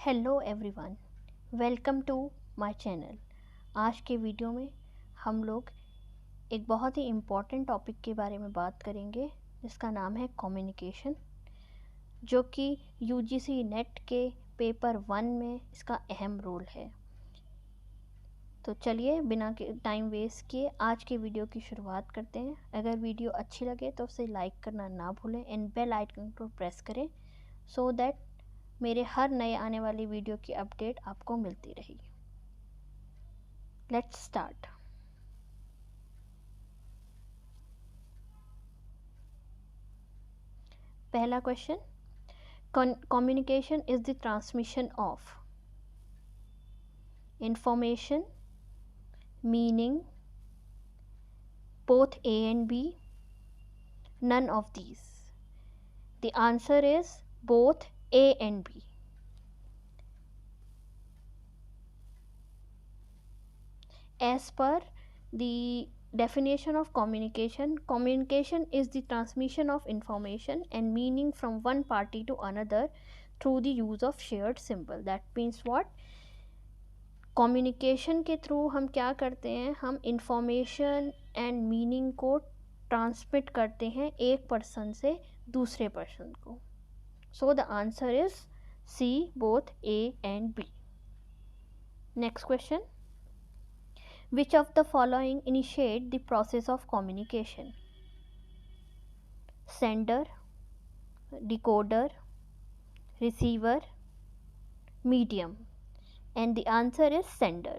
Hello everyone, welcome to my channel. आज के video में हम लोग एक बहुत ही इम्पॉर्टेंट टॉपिक के बारे में बात करेंगे जिसका नाम है कम्युनिकेशन, जो कि यूजीसी नेट के पेपर 1 में इसका अहम रोल है। तो चलिए बिना टाइम वेस्ट किए आज के वीडियो की शुरुआत करते हैं। अगर वीडियो अच्छी लगे तो उसे लाइक करना ना भूलें एंड बेल आइकन को प्रेस करें सो दैट मेरे हर नए आने वाली वीडियो की अपडेट आपको मिलती रहेगी। Let's start. पहला question, communication is the transmission of information, meaning, both A and B, none of these. The answer is both A and B. As per the definition of communication, communication is the transmission of information and meaning from one party to another through the use of shared symbol. That means what? Communication के through हम क्या करते हैं, हम information and meaning को transmit करते हैं एक पर्सन से दूसरे पर्सन को। So the answer is C, both A and B. Next question, which of the following initiate the process of communication? Sender, decoder, receiver, medium, and the answer is sender.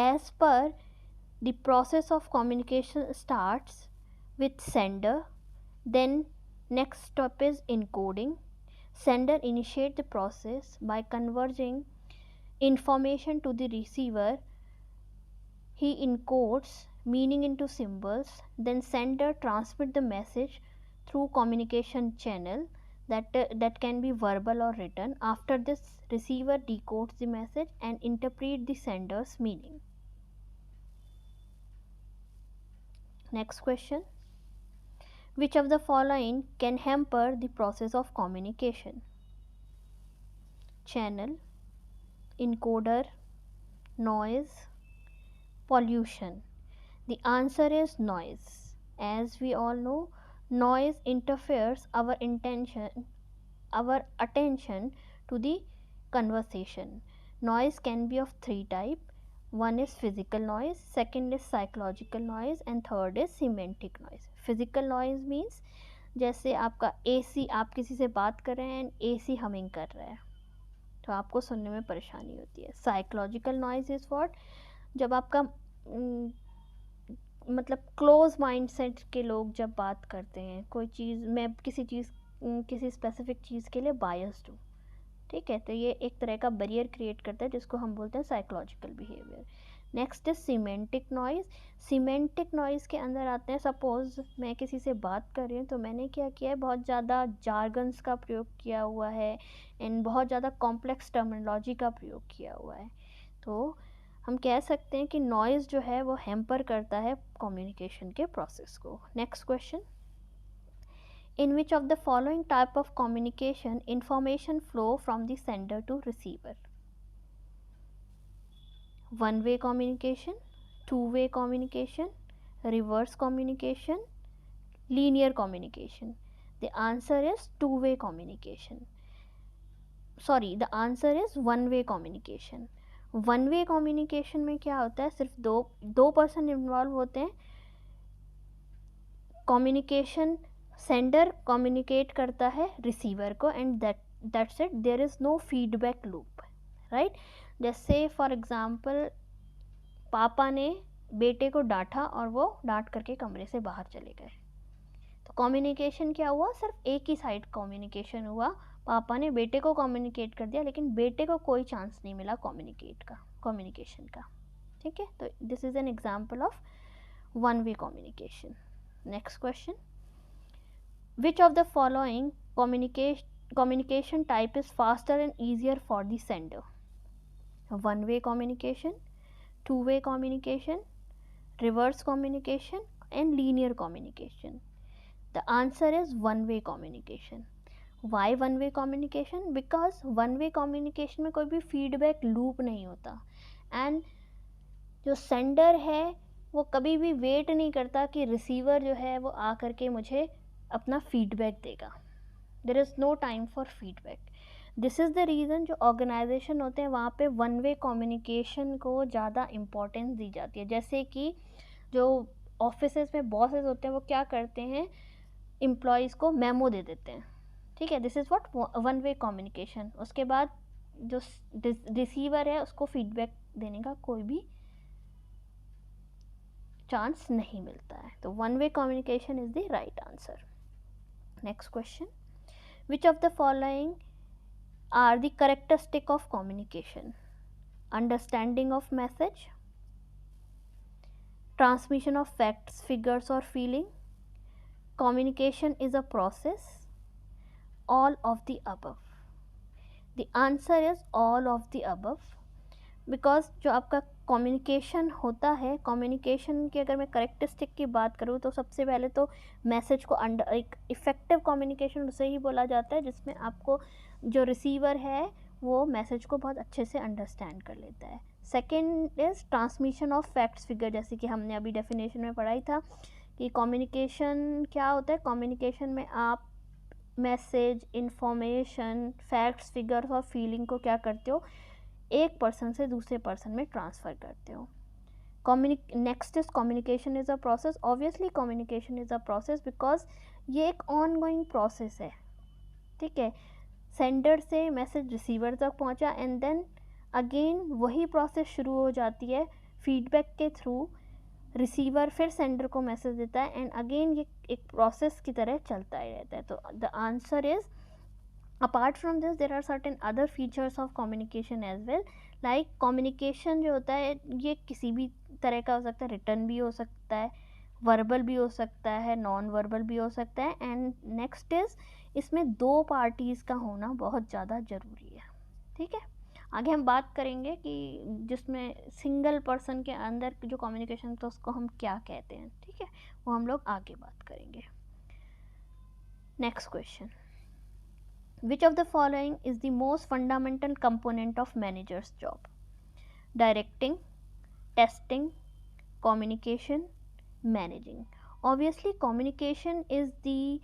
As per the process of communication starts with sender, then next step is encoding. Sender initiate the process by converging information to the receiver. He encodes meaning into symbols, then sender transmit the message through communication channel that can be verbal or written. After this, receiver decodes the message and interpret the sender's meaning. Next question, which of the following can hamper the process of communication? Channel, encoder, noise, pollution. The answer is noise. As we all know, noise interferes our attention to the conversation. Noise can be of three types. One is physical noise, second is psychological noise and third is semantic noise. Physical noise means जैसे आपका AC, आप किसी से बात कर रहे हैं, AC humming कर रहा है तो आपको सुनने में परेशानी होती है। साइकोलॉजिकल नॉइज इज़ व्हाट, जब आपका मतलब क्लोज माइंडसेट के लोग जब बात करते हैं, कोई चीज़, मैं किसी स्पेसिफिक चीज़ के लिए बायस्ड हूँ, ठीक है, तो ये एक तरह का बैरियर क्रिएट करता है जिसको हम बोलते हैं psychological behaviour. Next is semantic noise. Semantic noise के अंदर आते हैं, सपोज मैं किसी से बात कर रही हूँ तो मैंने क्या किया है, बहुत ज़्यादा जार्गन्स का प्रयोग किया हुआ है एंड बहुत ज़्यादा कॉम्प्लेक्स टर्मिनोलॉजी का प्रयोग किया हुआ है, तो हम कह सकते हैं कि नॉइज़ जो है वो हैम्पर करता है कम्युनिकेशन के प्रोसेस को। Next question, in which of the following type of communication information flow from the sender to receiver? One way communication, two way communication, reverse communication, linear communication. The answer is two way communication. Sorry, the answer is one way communication. One way communication में क्या होता है, सिर्फ दो person involve होते हैं। Communication, sender communicate करता है रिसीवर को and that's it, there is no feedback loop, right. जैसे फॉर एग्जांपल पापा ने बेटे को डांटा और वो डांट करके कमरे से बाहर चले गए, तो कम्युनिकेशन क्या हुआ, सिर्फ एक ही साइड कम्युनिकेशन हुआ। पापा ने बेटे को कम्युनिकेट कर दिया लेकिन बेटे को कोई चांस नहीं मिला कम्युनिकेशन का, ठीक है। तो this is an example of one way communication. Next question, which of the following communication type is faster and easier for the sender? One way communication, two way communication, reverse communication and linear communication. The answer is one way communication. Why one way communication? Because one way communication में कोई भी feedback loop नहीं होता, and जो sender है वो कभी भी वेट नहीं करता कि रिसीवर जो है वो आ करके मुझे अपना फीडबैक देगा. There is no time for feedback. This is the reason जो ऑर्गेनाइजेशन होते हैं वहाँ पे वन वे कम्युनिकेशन को ज़्यादा इम्पोर्टेंस दी जाती है. जैसे कि जो ऑफिसेज में बॉसेस होते हैं वो क्या करते हैं, एम्प्लॉयज़ को मेमो दे देते हैं. ठीक है, this is what one way communication. उसके बाद जो रिसीवर है उसको फीडबैक देने का कोई भी चांस नहीं मिलता है. तो one way communication is the right answer. Next question, which of the following are the characteristic of communication? Understanding of message, transmission of facts, figures or feeling, communication is a process, all of the above. The answer is all of the above, because जो आपका communication होता है, communication की अगर मैं characteristic की बात करूँ तो सबसे पहले तो मैसेज को एक इफ़ेक्टिव कम्युनिकेशन उसे ही बोला जाता है जिसमें आपको जो रिसीवर है वो मैसेज को बहुत अच्छे से अंडरस्टैंड कर लेता है. Second is transmission of facts figure, जैसे कि हमने अभी डेफिनेशन में पढ़ा ही था कि कम्युनिकेशन क्या होता है. कम्युनिकेशन में आप मैसेज, इंफॉर्मेशन, फैक्ट्स, फिगर्स और फीलिंग को क्या करते हो, एक पर्सन से दूसरे पर्सन में ट्रांसफ़र करते हो. Next is communication is a process. Obviously communication is a process because ये एक ऑन गोइंग प्रोसेस है. ठीक है, सेंडर से मैसेज रिसीवर तक पहुंचा एंड देन अगेन वही प्रोसेस शुरू हो जाती है फीडबैक के थ्रू. रिसीवर फिर सेंडर को मैसेज देता है एंड अगेन ये एक प्रोसेस की तरह चलता ही रहता है. तो the answer is, apart from this there are certain other features of communication as well, like communication जो होता है ये किसी भी तरह का हो सकता है, रिटर्न भी हो सकता है, वर्बल भी हो सकता है, नॉन वर्बल भी हो सकता है. एंड नेक्स्ट इज इसमें दो पार्टीज़ का होना बहुत ज़्यादा ज़रूरी है. ठीक है, आगे हम बात करेंगे कि जिसमें सिंगल पर्सन के अंदर जो कम्युनिकेशन तो उसको हम क्या कहते हैं. ठीक है, वो हम लोग आगे बात करेंगे. Next question, which of the following is the most fundamental component of manager's job? Directing, testing, communication, managing. Obviously communication is the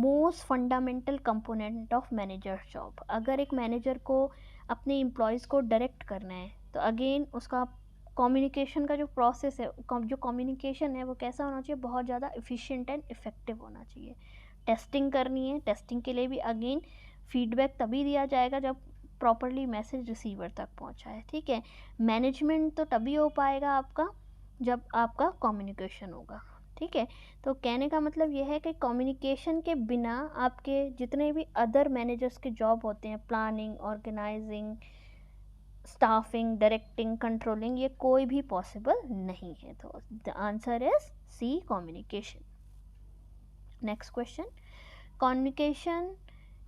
most fundamental component of manager's job. अगर एक मैनेजर को अपने एम्प्लॉयज़ को डायरेक्ट करना है तो again उसका communication का जो प्रोसेस है, जो कम्युनिकेशन है वो कैसा होना चाहिए, बहुत ज़्यादा एफिशिएंट एंड इफ़ेक्टिव होना चाहिए. टेस्टिंग करनी है, टेस्टिंग के लिए भी अगेन फीडबैक तभी दिया जाएगा जब प्रॉपरली मैसेज रिसीवर तक पहुंचा है. ठीक है, मैनेजमेंट तो तभी हो पाएगा आपका जब आपका कम्युनिकेशन होगा. ठीक है, तो कहने का मतलब यह है कि कम्युनिकेशन के बिना आपके जितने भी अदर मैनेजर्स के जॉब होते हैं, planning, organising, staffing, directing, controlling, ये कोई भी पॉसिबल नहीं है. तो the answer is C, communication. Next question,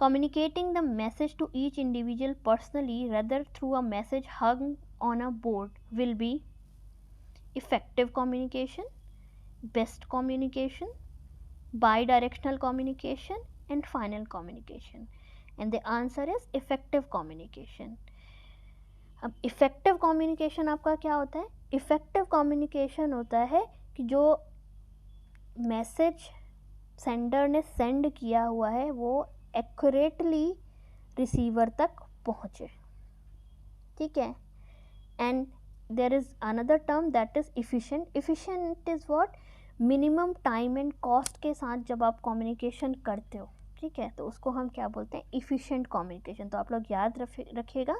communicating the message to each individual personally rather through a message hung on a board will be effective communication, best communication, bi-directional communication and final communication. And the answer is effective communication. अब effective communication आपका क्या होता है? Effective communication होता है कि जो message sender ने सेंड किया हुआ है वो एक्यूरेटली रिसीवर तक पहुँचे. ठीक है, and there is another term that is efficient. Efficient is what, minimum time and cost के साथ जब आप कम्युनिकेशन करते हो. ठीक है, तो उसको हम क्या बोलते हैं, इफ़िशिएंट कम्युनिकेशन. तो आप लोग याद रखिएगा,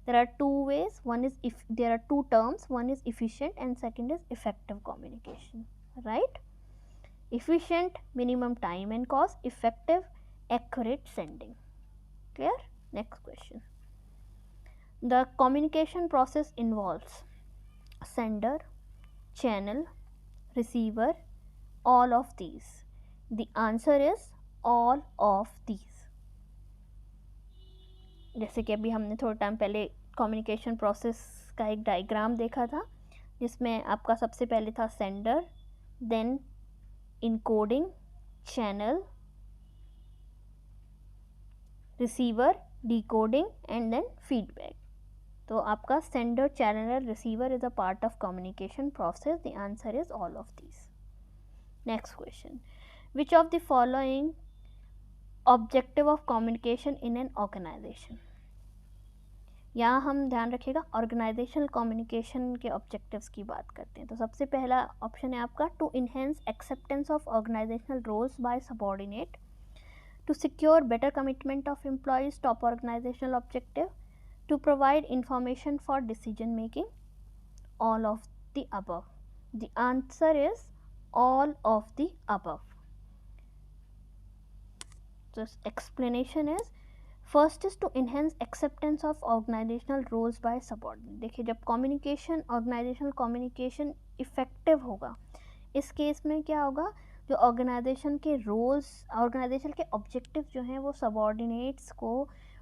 there are two ways, one is if there are two terms, one is efficient and second is effective communication, right? Efficient, minimum time and cost. Effective, accurate sending. Clear? Next question, the communication process involves sender, channel, receiver, all of these. The answer is all of these. जैसे कि अभी हमने थोड़ा time पहले communication process का एक diagram देखा था जिसमें आपका सबसे पहले था sender, then encoding, channel, receiver, decoding and then feedback. तो आपका sender, channeler, receiver is a part of communication process. The answer is all of these. Next question. Which of the following objective of communication in an organization? यहाँ हम ध्यान रखिएगा organisational communication के objectives की बात करते हैं. तो सबसे पहला ऑप्शन है आपका to enhance acceptance of organisational roles by subordinate, to secure better commitment of employees, top organizational objective, to provide information for decision making, all of the above. The answer is all of the above. So explanation is, first is to enhance acceptance of organizational roles by subordinate. देखिए जब communication, organizational communication effective होगा, इस case में क्या होगा, जो organisation के roles, organisation के ऑब्जेक्टिव जो हैं वो सबऑर्डिनेट्स को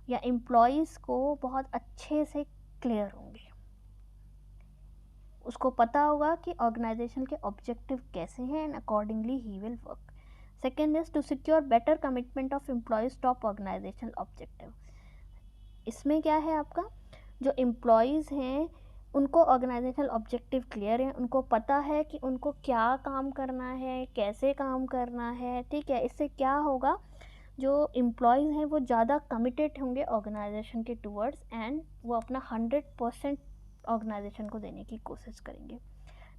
या एम्प्लॉयज़ को बहुत अच्छे से क्लियर होंगे. उसको पता होगा कि ऑर्गेनाइजेशन के ऑब्जेक्टिव कैसे हैं and accordingly he will work. Second is to secure better commitment of employees top organisational objective. इसमें क्या है आपका, जो एम्प्लॉयज़ हैं उनको ऑर्गेनाइजेशनल ऑब्जेक्टिव क्लियर है, उनको पता है कि उनको क्या काम करना है, कैसे काम करना है. ठीक है, इससे क्या होगा, जो एम्प्लॉयज़ हैं वो ज़्यादा कमिटेड होंगे ऑर्गेनाइजेशन के टूवर्ड्स एंड वो अपना 100% ऑर्गेनाइजेशन को देने की कोशिश करेंगे.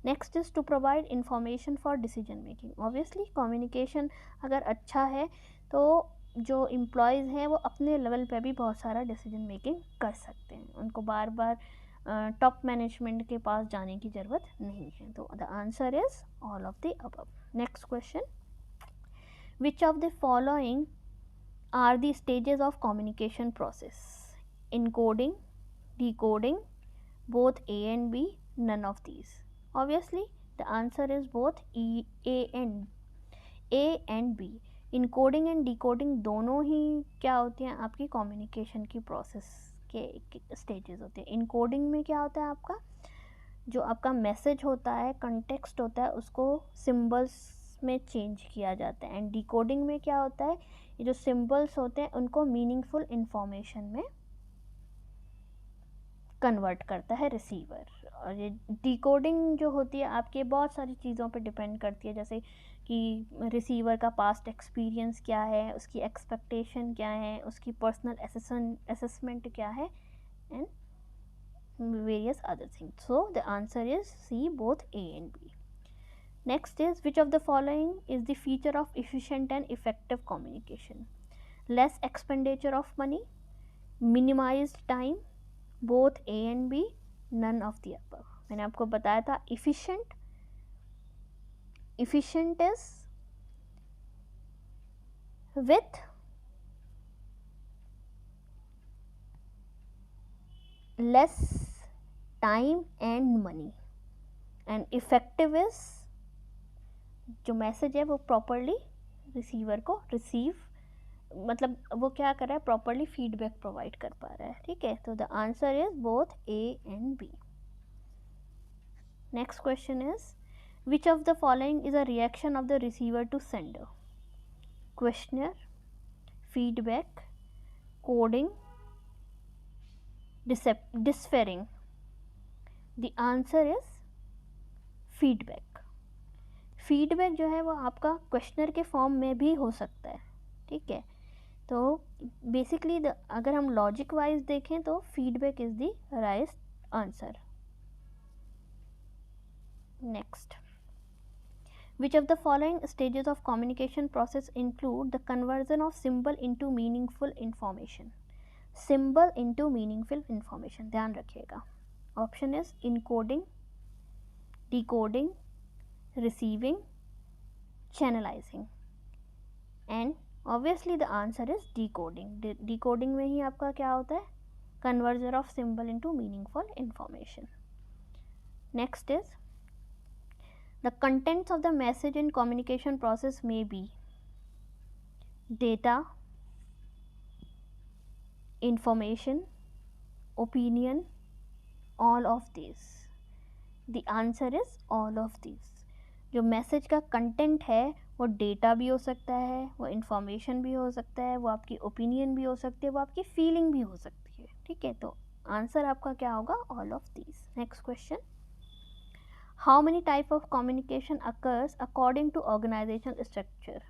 Next is to provide information for decision making. Obviously communication अगर अच्छा है तो जो एम्प्लॉयज़ हैं वो अपने लेवल पे भी बहुत सारा डिसीजन मेकिंग कर सकते हैं, उनको बार बार टॉप मैनेजमेंट के पास जाने की ज़रूरत नहीं है. तो the answer is all of the above. Next question. Which of the following are the stages of communication process? Encoding, decoding, both A and B, none of these. Obviously the answer is both A and B. Encoding and decoding दोनों ही क्या होती हैं, आपकी communication की process के stages होते हैं. Encoding में क्या होता है, आपका जो आपका मैसेज होता है, कंटेक्स्ट होता है, उसको सिंबल्स में चेंज किया जाता है. एंड डिकोडिंग में क्या होता है, ये जो सिंबल्स होते हैं उनको मीनिंगफुल इंफॉर्मेशन में कन्वर्ट करता है रिसीवर. और ये डिकोडिंग जो होती है आपके बहुत सारी चीज़ों पे डिपेंड करती है, जैसे कि रिसीवर का पास्ट एक्सपीरियंस क्या है, उसकी एक्सपेक्टेशन क्या है, उसकी पर्सनल असेसमेंट क्या है and various other things. So the answer is C, both A and B. Next is which of the following is the feature of efficient and effective communication? Less expenditure of money, minimised time, both A and B, none of the above. मैंने आपको बताया था efficient is with less time and money, and effective is जो message है वो properly receiver को receive, मतलब वो क्या कर रहा है, प्रॉपरली फीडबैक प्रोवाइड कर पा रहा है. ठीक है, तो the answer is both A and B. Next question is which of the following is a reaction of the receiver to sender? Questioner, feedback, coding, deciphering. The answer is feedback. Feedback जो है वो आपका questionnaire के form में भी हो सकता है. ठीक है, तो बेसिकली अगर हम लॉजिक वाइज देखें तो feedback is the right answer. Next, which of the following stages of communication process include the conversion of symbol into meaningful information? Symbol into meaningful information, ध्यान रखिएगा. Option is encoding, decoding, receiving, channelising. And obviously the answer is decoding. Decoding में ही आपका क्या होता है, conversion of symbol into meaningful information. Next is the contents of the message in communication process में B data, information, opinion, all of this. The answer is all of this. जो message का content है वो data भी हो सकता है, वो इंफॉर्मेशन भी हो सकता है, वो आपकी ओपिनियन भी हो सकती है, वो आपकी फीलिंग भी हो सकती है, ठीक है। तो आंसर आपका क्या होगा, all of these. Next question, how many type of communication occurs according to organization structure?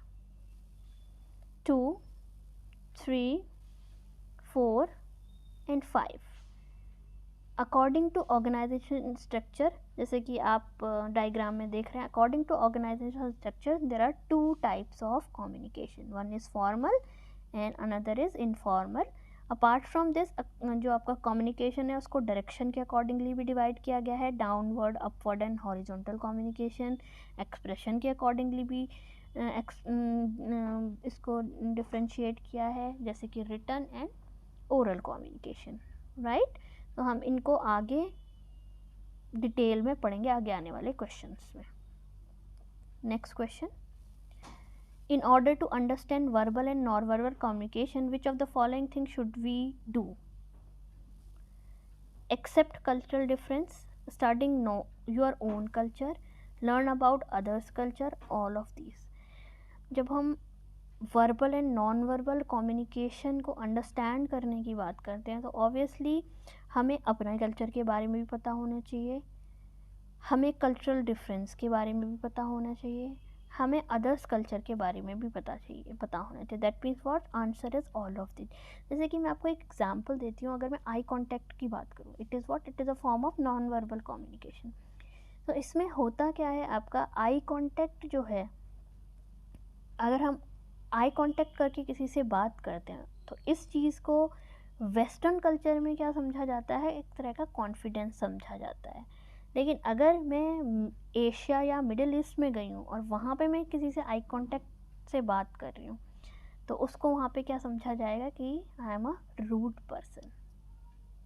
2, 3, 4 and 5। According to organization structure, जैसे कि आप डायग्राम में देख रहे हैं, according to organization structure there are 2 types of communication, one is formal and another is informal. Apart from this, जो आपका communication है उसको डायरेक्शन के अकॉर्डिंगली भी डिवाइड किया गया है, downward, upward and horizontal communication. Expression के अकॉर्डिंगली भी इसको डिफ्रेंशिएट किया है, जैसे कि written and oral communication, right. तो हम इनको आगे डिटेल में पढ़ेंगे आगे आने वाले क्वेश्चंस में। Next question, in order to understand verbal and non verbal communication which of the following thing should we do? Except cultural difference, starting know your own culture, learn about others culture, all of these. जब हम verbal and non verbal communication को understand करने की बात करते हैं तो obviously हमें अपने कल्चर के बारे में भी पता होना चाहिए, हमें कल्चरल डिफरेंस के बारे में भी पता होना चाहिए, हमें अदर्स कल्चर के बारे में भी पता होना चाहिए। That means what, answer is all of this. जैसे कि मैं आपको एक एग्जांपल देती हूँ, अगर मैं आई कांटेक्ट की बात करूँ, it is what, it is a form of non verbal communication. तो इसमें होता क्या है, आपका आई कांटेक्ट जो है, अगर हम आई कांटेक्ट करके किसी से बात करते हैं तो इस चीज़ को वेस्टर्न कल्चर में क्या समझा जाता है, एक तरह का कॉन्फिडेंस समझा जाता है। लेकिन अगर मैं एशिया या मिडिल ईस्ट में गई हूँ और वहाँ पे मैं किसी से आई कांटेक्ट से बात कर रही हूँ तो उसको वहाँ पे क्या समझा जाएगा कि I am a rude person.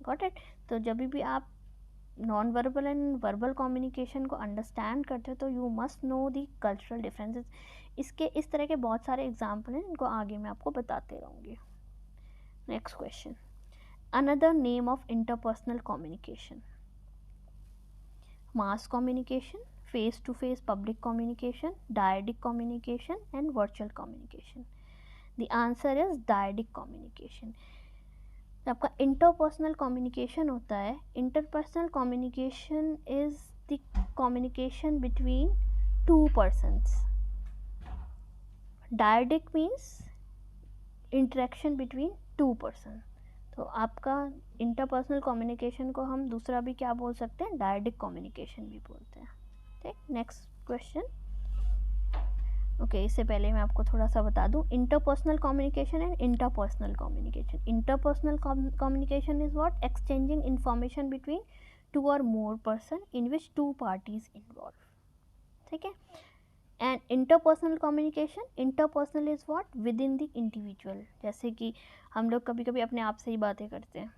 Got it. तो जब भी आप non verbal and verbal communication को अंडरस्टैंड करते हो तो you must know the cultural differences. इसके इस तरह के बहुत सारे एग्जाम्पल हैं, इनको आगे मैं आपको बताते रहूँगी। Next question, another name of interpersonal communication, mass communication, face to face public communication, dyadic communication and virtual communication. The answer is dyadic communication. आपका इंटरपर्सनल कम्युनिकेशन होता है, interpersonal communication is the communication between two persons. Dyadic means interaction between two person. तो आपका interpersonal communication को हम दूसरा भी क्या बोल सकते हैं, डायडिक कम्युनिकेशन भी बोलते हैं। ठीक, नेक्स्ट क्वेश्चन। ओके, इससे पहले मैं आपको थोड़ा सा बता दूं, interpersonal communication and interpersonal communication. Interpersonal communication is what, exchanging information between two or more person in which two parties involve. ठीक है। And interpersonal communication, interpersonal is what, within the individual. जैसे कि हम लोग कभी कभी अपने आप से ही बातें करते हैं,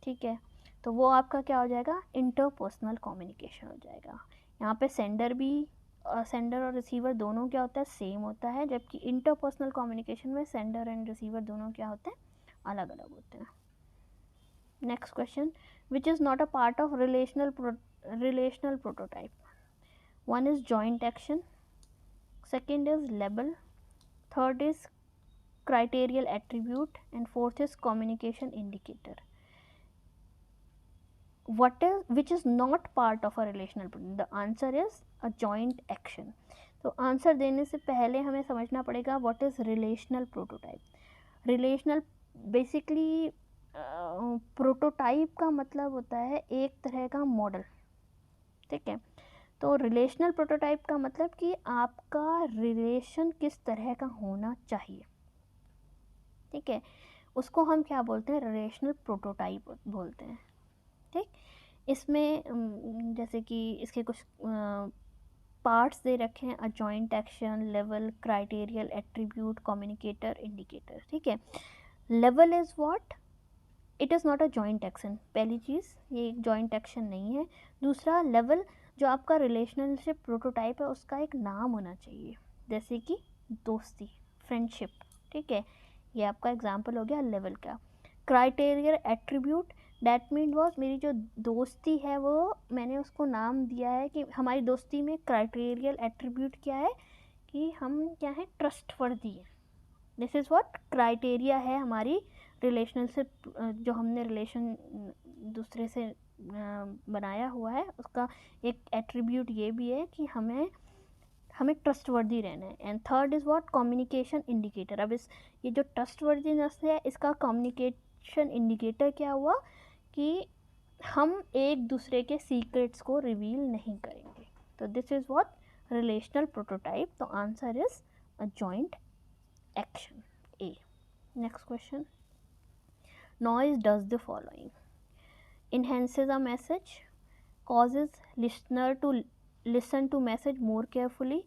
ठीक है, तो वो आपका क्या हो जाएगा, इंटरपर्सनल कम्युनिकेशन हो जाएगा। यहाँ पे सेंडर और रिसीवर दोनों क्या होता है, सेम होता है, जबकि इंटरपर्सनल कम्युनिकेशन में सेंडर एंड रिसीवर दोनों क्या होते हैं, अलग अलग होते हैं। Next question, which is not a part of relational prototype? One is joint action, second is label, third is criterial attribute, and fourth is communication indicator. Which is not part of a relational prototype? The answer is a joint action. तो answer देने से पहले हमें समझना पड़ेगा what is relational prototype. Relational basically prototype का मतलब होता है एक तरह का मॉडल, ठीक है। तो रिलेशनल प्रोटोटाइप का मतलब कि आपका रिलेशन किस तरह का होना चाहिए, ठीक है, उसको हम क्या बोलते हैं, रिलेशनल प्रोटोटाइप बोलते हैं। ठीक, इसमें जैसे कि इसके कुछ पार्ट्स दे रखे हैं, a joint action, level, criterial attribute, communicator, indicator. ठीक है, level is what, it is not a joint action. पहली चीज़, ये एक जॉइंट एक्शन नहीं है। दूसरा, लेवल, जो आपका रिलेशनशिप प्रोटोटाइप है उसका एक नाम होना चाहिए, जैसे कि दोस्ती, फ्रेंडशिप, ठीक है, ये आपका एग्जाम्पल हो गया लेवल का। क्राइटेरियल एट्रीब्यूट, डैट मीन वॉज, मेरी जो दोस्ती है वो मैंने उसको नाम दिया है कि हमारी दोस्ती में क्राइटेरियल एट्रीब्यूट क्या है, कि हम क्या है, ट्रस्टवर्दी है। दिस इज़ व्हाट क्राइटेरिया है हमारी रिलेशनशिप, जो हमने रिलेशन दूसरे से बनाया हुआ है, उसका एक एट्रीब्यूट ये भी है कि हमें ट्रस्टवर्दी रहना है। And third is what communication indicator. अब ये जो ट्रस्टवर्दीनेस है, इसका कम्युनिकेशन इंडिकेटर क्या हुआ कि हम एक दूसरे के सीक्रेट्स को रिवील नहीं करेंगे। तो this is what relational prototype. तो answer is a joint action. A. Next question. Noise does the following: enhances a message, causes listener to listen to message more carefully,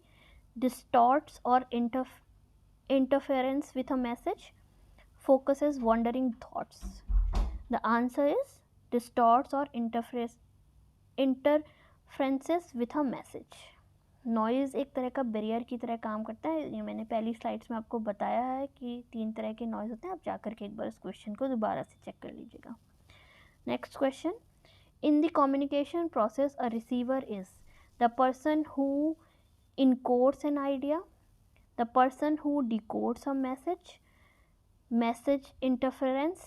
distorts or interference with a message, focuses wandering thoughts. The answer is distorts or interferences with a message. Noise एक तरह का barrier की तरह काम करता है। ये मैंने पहली स्लाइड्स में आपको बताया है कि 3 तरह के नॉइज़ होते हैं। आप जाकर के एक बार इस क्वेश्चन को दोबारा से चेक कर लीजिएगा। Next question, in the communication process a receiver is the person who encodes an idea, the person who डिकोड्स a message, message interference,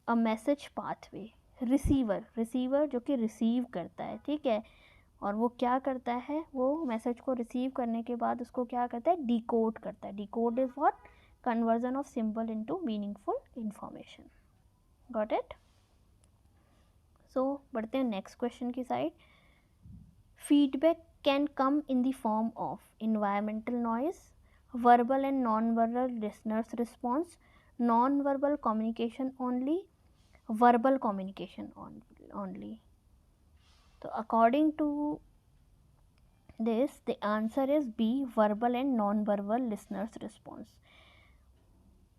a message pathway. Receiver जो कि रिसीव करता है, ठीक है, और वो क्या करता है, वो मैसेज को रिसीव करने के बाद उसको क्या करता है, डिकोड करता है। Decode is what, conversion of symbol into meaningful information. Got it. So बढ़ते हैं नेक्स्ट क्वेश्चन की side. Feedback can come in the form of environmental noise, verbal and non verbal listeners response, non verbal communication only, verbal communication only. So according to this, the answer is B, verbal and non-verbal listeners response.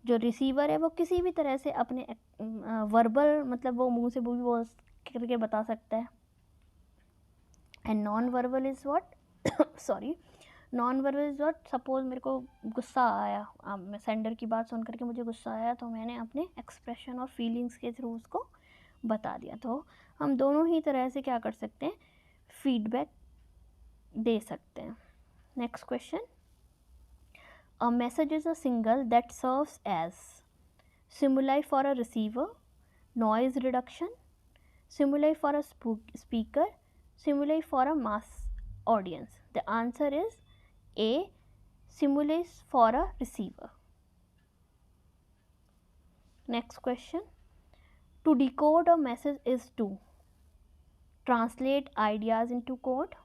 जो receiver है वो किसी भी तरह से अपने verbal मतलब वो मुंह से भी बोल करके बता सकता है, and non verbal is what sorry non verbal is what, suppose मेरे को गुस्सा आया, मैं सेंडर की बात सुन करके मुझे गुस्सा आया, तो मैंने अपने एक्सप्रेशन और फीलिंग्स के थ्रू उसको बता दिया। तो हम दोनों ही तरह से क्या कर सकते हैं, फीडबैक दे सकते हैं। Next question, a message is a signal that serves as stimuli for a receiver, noise reduction, stimuli for a speaker, stimuli for a mass audience. The answer is A, simulates for a receiver. Next question, to decode a message is to translate ideas into code,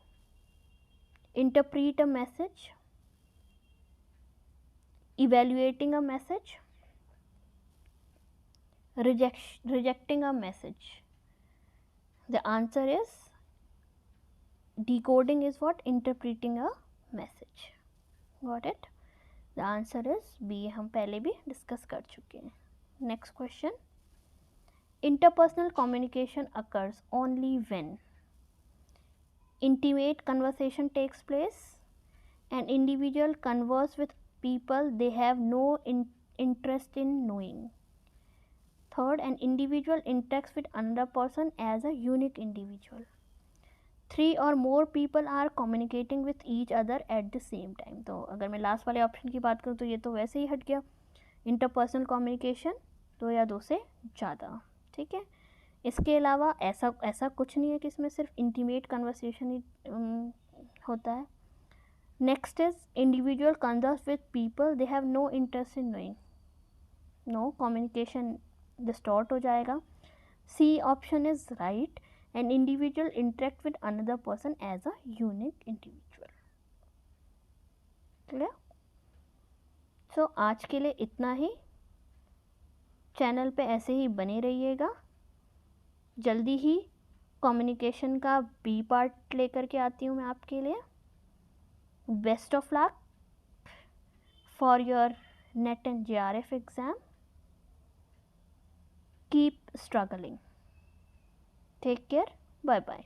interpret a message, evaluating a message, rejecting a message. The answer is decoding is what, interpreting a message. Got it? The answer is B, हम पहले भी discuss कर चुके हैं। Next question, interpersonal communication occurs only when intimate conversation takes place, an individual converse with people they have no interest in knowing. Third, an individual interacts with another person as a unique individual. 3 or more people are communicating with each other at the same time. तो अगर मैं last वाले option की बात करूँ तो ये तो वैसे ही हट गया, इंटरपर्सनल कम्युनिकेशन 2 या 2 से ज़्यादा, ठीक है। इसके अलावा ऐसा कुछ नहीं है कि इसमें सिर्फ इंटीमेट कन्वर्सेशन ही होता है। Next is individual concerns with people they have no interest in knowing, no, communication distort हो जाएगा। See option is right, an individual interact with another person as a unique individual. Clear? So आज के लिए इतना ही। Channel पे ऐसे ही बने रहिएगा, जल्दी ही कम्युनिकेशन का बी पार्ट लेकर के आती हूँ मैं आपके लिए। Best of luck for your net and JRF exam. Keep struggling. Take care. Bye bye.